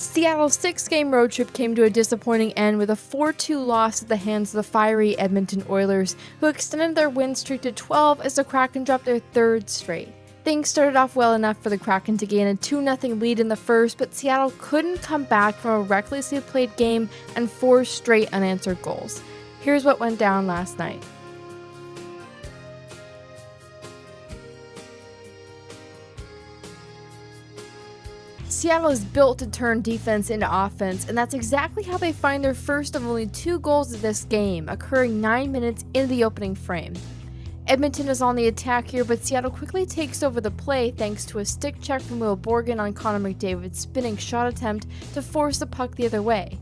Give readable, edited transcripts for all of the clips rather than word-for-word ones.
Seattle's six-game road trip came to a disappointing end with a 4-2 loss at the hands of the fiery Edmonton Oilers, who extended their win streak to 12 as the Kraken dropped their third straight. Things started off well enough for the Kraken to gain a 2-0 lead in the first, but Seattle couldn't come back from a recklessly played game and 4 straight unanswered goals. Here's what went down last night. Seattle is built to turn defense into offense, and that's exactly how they find their first of only 2 goals of this game, occurring 9 minutes into the opening frame. Edmonton is on the attack here, but Seattle quickly takes over the play thanks to a stick check from Will Borgen on Connor McDavid's spinning shot attempt to force the puck the other way.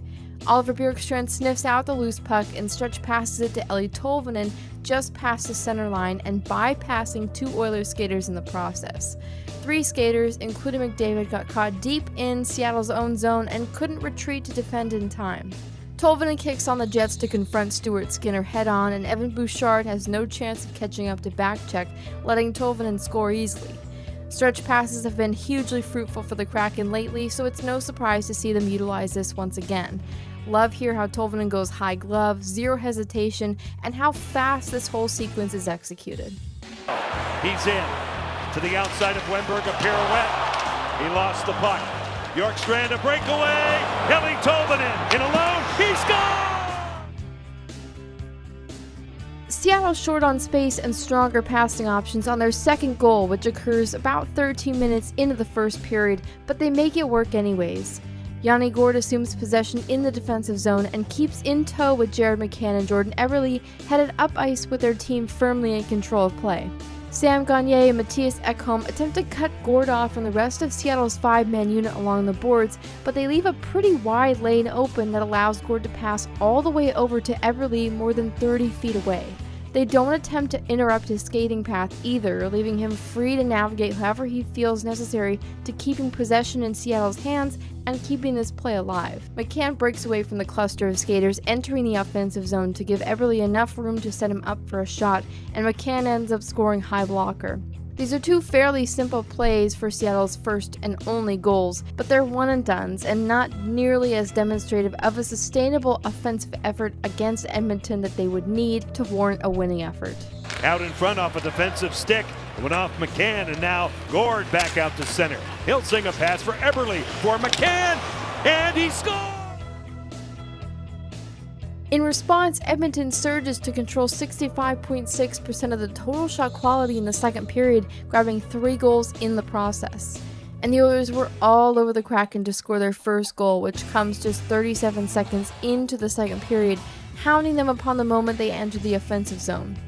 Oliver Bjorkstrand sniffs out the loose puck and stretch passes it to Eeli Tolvanen just past the center line and bypassing 2 Oilers skaters in the process. 3 skaters, including McDavid, got caught deep in Seattle's own zone and couldn't retreat to defend in time. Tolvanen kicks on the Jets to confront Stuart Skinner head-on, and Evan Bouchard has no chance of catching up to backcheck, letting Tolvanen score easily. Stretch passes have been hugely fruitful for the Kraken lately, so it's no surprise to see them utilize this once again. Love here how Tolvanen goes high glove, zero hesitation, and how fast this whole sequence is executed. He's in to the outside of Wennberg, a pirouette. He lost the puck. Bjorkstrand a breakaway. Eeli Tolvanen in alone. He scored! Seattle short on space and stronger passing options on their second goal, which occurs about 13 minutes into the first period, but they make it work anyways. Yanni Gourde assumes possession in the defensive zone and keeps in tow with Jared McCann and Jordan Eberle headed up ice with their team firmly in control of play. Sam Gagner and Mattias Ekholm attempt to cut Gourde off from the rest of Seattle's 5-man unit along the boards, but they leave a pretty wide lane open that allows Gourde to pass all the way over to Eberle more than 30 feet away. They don't attempt to interrupt his skating path either, leaving him free to navigate however he feels necessary to keeping possession in Seattle's hands and keeping this play alive. McCann breaks away from the cluster of skaters entering the offensive zone to give Eberle enough room to set him up for a shot, and McCann ends up scoring high blocker. These are 2 fairly simple plays for Seattle's first and only goals, but they're one-and-dones and not nearly as demonstrative of a sustainable offensive effort against Edmonton that they would need to warrant a winning effort. Out in front off a defensive stick. It went off McCann, and now Gourde back out to center. He'll sing a pass for Eberle for McCann, and he scores! In response, Edmonton surges to control 65.6% of the total shot quality in the second period, grabbing 3 goals in the process. And the Oilers were all over the Kraken to score their first goal, which comes just 37 seconds into the second period, hounding them upon the moment they entered the offensive zone.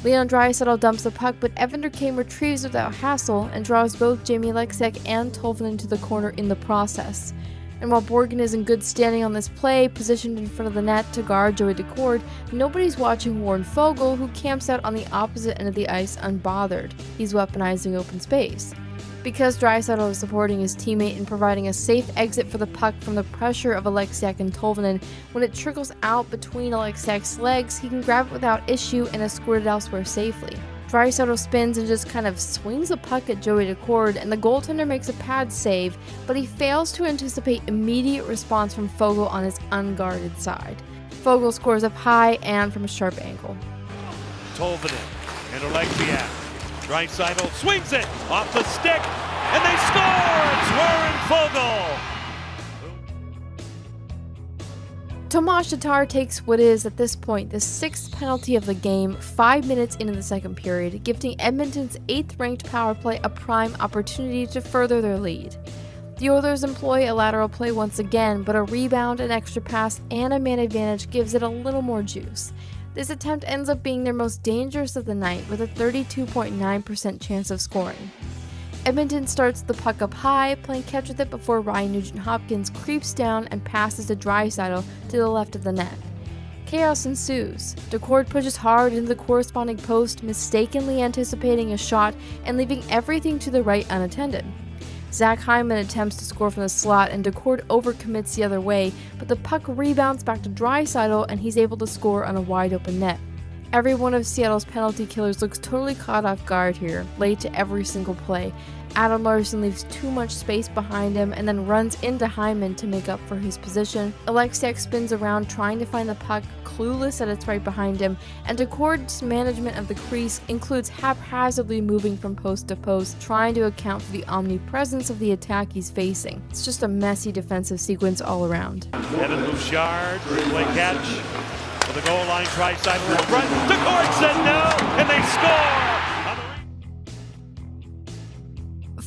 Leon Draisaitl dumps the puck, but Evander Kane retrieves without hassle and draws both Jamie Oleksiak and Tolvanen to the corner in the process. And while Borgen is in good standing on this play, positioned in front of the net to guard Joey Daccord, nobody's watching Warren Foegele, who camps out on the opposite end of the ice unbothered. He's weaponizing open space. Because Draisaitl is supporting his teammate and providing a safe exit for the puck from the pressure of Oleksiak and Tolvanen, when it trickles out between Oleksiak's legs, he can grab it without issue and escort it elsewhere safely. Draisaitl spins and just kind of swings the puck at Joey Daccord, and the goaltender makes a pad save, but he fails to anticipate immediate response from Foegele on his unguarded side. Foegele scores up high and from a sharp angle. Tolvanen and Oleksiak. Draisaitl swings it off the stick, and they score! It's Warren Foegele! Tomas Tatar takes what is, at this point, the 6th penalty of the game 5 minutes into the second period, gifting Edmonton's 8th-ranked power play a prime opportunity to further their lead. The Oilers employ a lateral play once again, but a rebound, an extra pass, and a man advantage gives it a little more juice. This attempt ends up being their most dangerous of the night, with a 32.9% chance of scoring. Edmonton starts the puck up high, playing catch with it before Ryan Nugent-Hopkins creeps down and passes to Draisaitl to the left of the net. Chaos ensues. Daccord pushes hard into the corresponding post, mistakenly anticipating a shot and leaving everything to the right unattended. Zach Hyman attempts to score from the slot, and Daccord overcommits the other way, but the puck rebounds back to Draisaitl and he's able to score on a wide open net. Every one of Seattle's penalty killers looks totally caught off guard here, late to every single play. Adam Larsson leaves too much space behind him and then runs into Hyman to make up for his position. Alexiak spins around trying to find the puck, clueless that it's right behind him, and Decord's management of the crease includes haphazardly moving from post to post, trying to account for the omnipresence of the attack he's facing. It's just a messy defensive sequence all around. Evan Bouchard, play catch for the goal line, Draisaitl in front. Decord said no, and they score!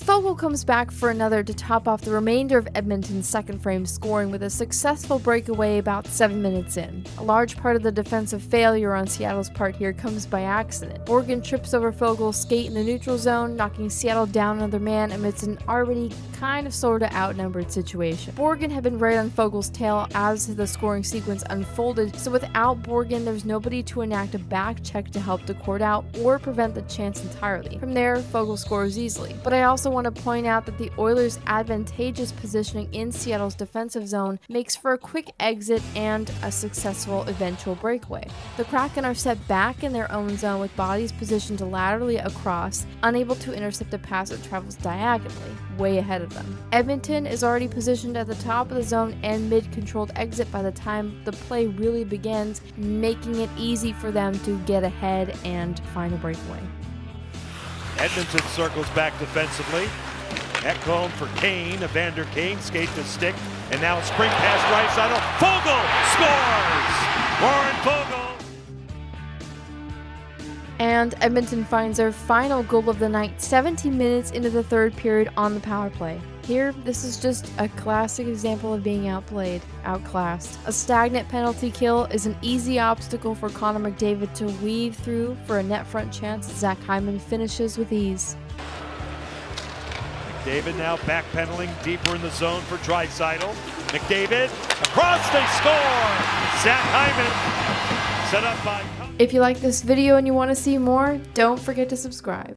Foegele comes back for another to top off the remainder of Edmonton's second frame scoring with a successful breakaway about 7 minutes in. A large part of the defensive failure on Seattle's part here comes by accident. Borgen trips over Foegele's skate in the neutral zone, knocking Seattle down another man amidst an already kind of sorta outnumbered situation. Borgen had been right on Foegele's tail as the scoring sequence unfolded, so without Borgen, there's nobody to enact a back check to help Decord out or prevent the chance entirely. From there, Foegele scores easily. But I also want to point out that the Oilers' advantageous positioning in Seattle's defensive zone makes for a quick exit and a successful eventual breakaway. The Kraken are set back in their own zone with bodies positioned laterally across, unable to intercept a pass that travels diagonally, way ahead of them. Edmonton is already positioned at the top of the zone and mid-controlled exit by the time the play really begins, making it easy for them to get ahead and find a breakaway. Edmonton circles back defensively. Ekholm for Kane. Evander Kane skate to stick. And now a sprint pass Draisaitl. Foegele scores! Warren Foegele. And Edmonton finds their final goal of the night 17 minutes into the third period on the power play. Here, this is just a classic example of being outplayed, outclassed. A stagnant penalty kill is an easy obstacle for Connor McDavid to weave through for a net front chance. Zach Hyman finishes with ease. McDavid now backpedaling deeper in the zone for Draisaitl. McDavid across, they score! Zach Hyman set up by... If you like this video and you want to see more, don't forget to subscribe.